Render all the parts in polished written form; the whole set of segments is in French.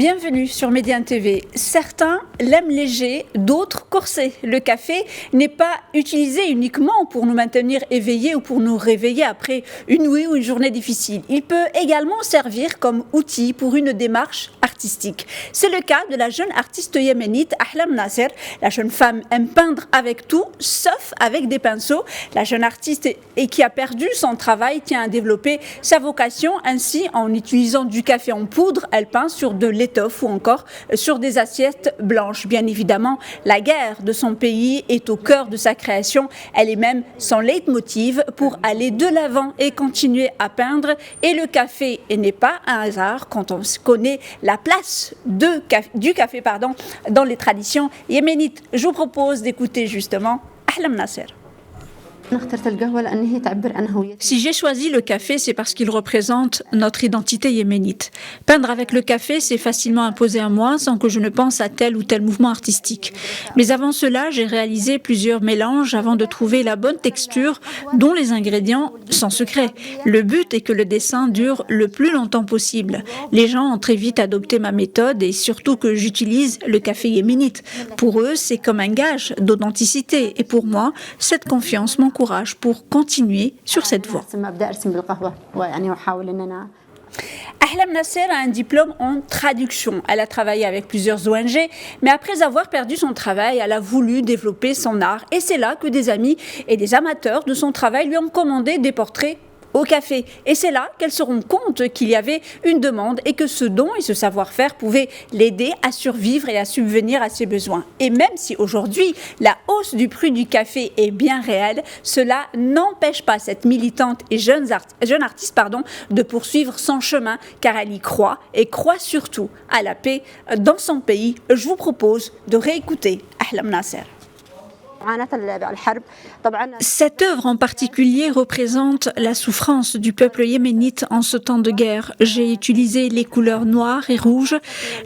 Bienvenue sur Médiane TV. Certains l'aiment léger, d'autres corsé. Le café n'est pas utilisé uniquement pour nous maintenir éveillés ou pour nous réveiller après une nuit ou une journée difficile. Il peut également servir comme outil pour une démarche artistique. C'est le cas de la jeune artiste yéménite Ahlam Nasser. La jeune femme aime peindre avec tout, sauf avec des pinceaux. La jeune artiste qui a perdu son travail tient à développer sa vocation. Ainsi, en utilisant du café en poudre, elle peint sur de l'étoffe ou encore sur des assiettes blanches. Bien évidemment, la guerre de son pays est au cœur de sa création. Elle est même son leitmotiv pour aller de l'avant et continuer à peindre. Et le café n'est pas un hasard quand on connaît la place du café dans les traditions yéménites. Je vous propose d'écouter justement Ahlam Nasser. Si j'ai choisi le café, c'est parce qu'il représente notre identité yéménite. Peindre avec le café, c'est facilement imposé à moi sans que je ne pense à tel ou tel mouvement artistique. Mais avant cela, j'ai réalisé plusieurs mélanges avant de trouver la bonne texture dont les ingrédients sont secrets. Le but est que le dessin dure le plus longtemps possible. Les gens ont très vite adopté ma méthode et surtout que j'utilise le café yéménite. Pour eux, c'est comme un gage d'authenticité et pour moi, cette confiance m'encourage pour continuer sur cette voie. Ahlam Nasser a un diplôme en traduction. Elle a travaillé avec plusieurs ONG, mais après avoir perdu son travail, elle a voulu développer son art. Et c'est là que des amis et des amateurs de son travail lui ont commandé des portraits au café. Et c'est là qu'elle se rend compte qu'il y avait une demande et que ce don et ce savoir-faire pouvaient l'aider à survivre et à subvenir à ses besoins. Et même si aujourd'hui, la hausse du prix du café est bien réelle, cela n'empêche pas cette militante et jeune artiste de poursuivre son chemin car elle y croit et croit surtout à la paix dans son pays. Je vous propose de réécouter Ahlam Nasser. Cette œuvre en particulier représente la souffrance du peuple yéménite en ce temps de guerre. J'ai utilisé les couleurs noires et rouges.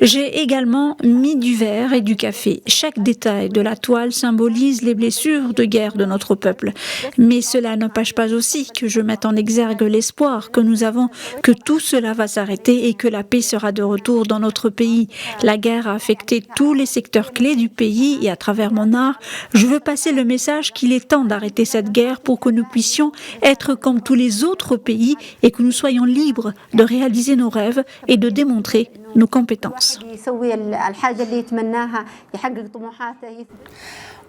J'ai également mis du vert et du café. Chaque détail de la toile symbolise les blessures de guerre de notre peuple. Mais cela n'empêche pas aussi que je mette en exergue l'espoir que nous avons que tout cela va s'arrêter et que la paix sera de retour dans notre pays. La guerre a affecté tous les secteurs clés du pays et à travers mon art, je veux passer le message qu'il est temps d'arrêter cette guerre pour que nous puissions être comme tous les autres pays et que nous soyons libres de réaliser nos rêves et de démontrer nos compétences.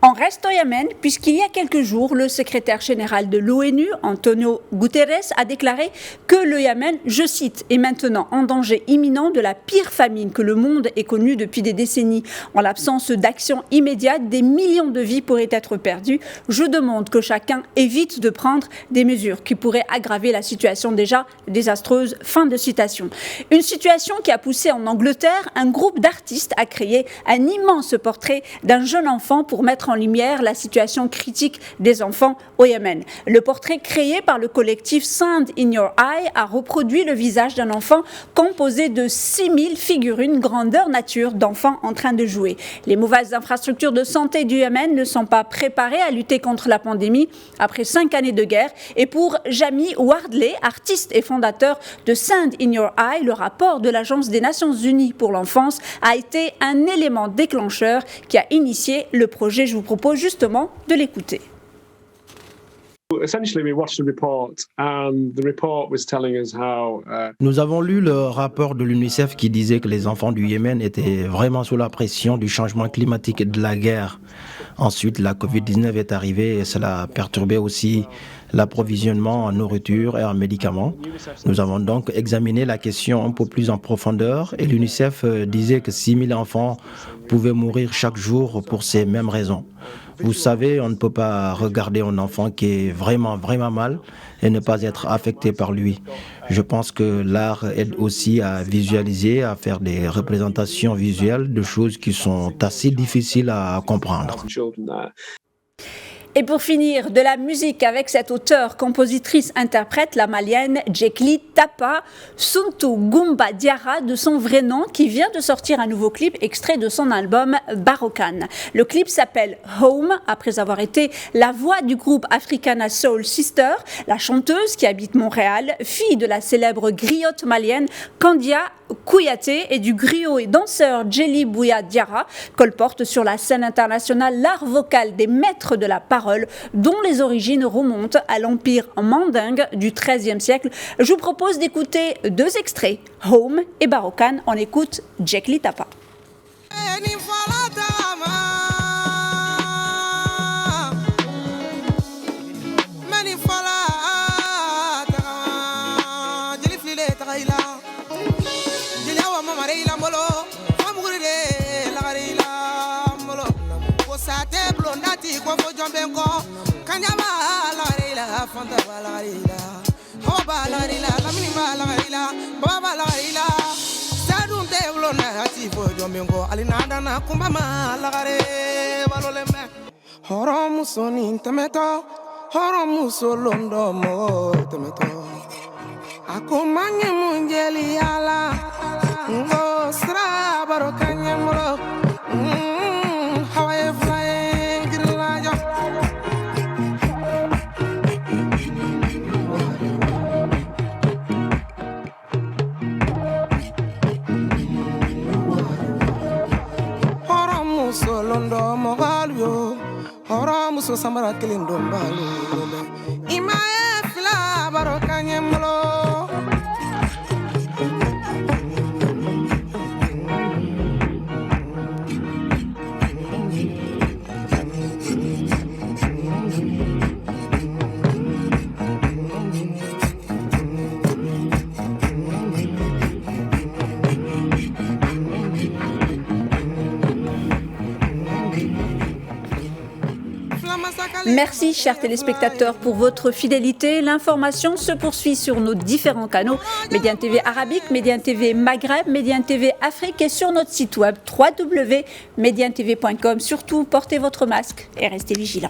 On reste au Yémen puisqu'il y a quelques jours, le secrétaire général de l'ONU, Antonio Guterres, a déclaré que le Yémen, je cite, est maintenant en danger imminent de la pire famine que le monde ait connue depuis des décennies. En l'absence d'action immédiate, des millions de vies pourraient être perdues. Je demande que chacun évite de prendre des mesures qui pourraient aggraver la situation déjà désastreuse. Fin de citation. Une situation qui a poussé en Angleterre un groupe d'artistes à créer un immense portrait d'un jeune enfant pour mettre en lumière la situation critique des enfants au Yémen. Le portrait créé par le collectif Sand in Your Eye a reproduit le visage d'un enfant composé de 6000 figurines grandeur nature d'enfants en train de jouer. Les mauvaises infrastructures de santé du Yémen ne sont pas préparées à lutter contre la pandémie après 5 années de guerre. Et pour Jamie Wardley, artiste et fondateur de Sand in Your Eye, le rapport de l'Agence des Nations Unies pour l'enfance a été un élément déclencheur qui a initié le projet. Je vous propose justement de l'écouter. Nous avons lu le rapport de l'UNICEF qui disait que les enfants du Yémen étaient vraiment sous la pression du changement climatique et de la guerre. Ensuite, la Covid-19 est arrivée et cela a perturbé aussi l'approvisionnement en nourriture et en médicaments. Nous avons donc examiné la question un peu plus en profondeur et l'UNICEF disait que 6000 enfants pouvaient mourir chaque jour pour ces mêmes raisons. Vous savez, on ne peut pas regarder un enfant qui est vraiment mal et ne pas être affecté par lui. Je pense que l'art aide aussi à visualiser, à faire des représentations visuelles de choses qui sont assez difficiles à comprendre. Et pour finir, de la musique avec cette auteure, compositrice, interprète, la malienne Djekli Tapa, Suntu Gumba Diarra de son vrai nom, qui vient de sortir un nouveau clip extrait de son album Barokan. Le clip s'appelle Home, après avoir été la voix du groupe Africana Soul Sister, la chanteuse qui habite Montréal, fille de la célèbre griotte malienne Kandia Kouyaté et du griot et danseur Djeli Bouya Diarra, colporte sur la scène internationale l'art vocal des maîtres de la parole, dont les origines remontent à l'empire mandingue du XIIIe siècle. Je vous propose d'écouter 2 extraits, Home et Barokan. On écoute Djekli Tapa. Samara kelen don balo imae fila baro kanyemlo Merci, chers téléspectateurs, pour votre fidélité. L'information se poursuit sur nos différents canaux, Médiane TV Arabique, Médiane TV Maghreb, Médiane TV Afrique et sur notre site web www.mediantv.com. Surtout, portez votre masque et restez vigilants.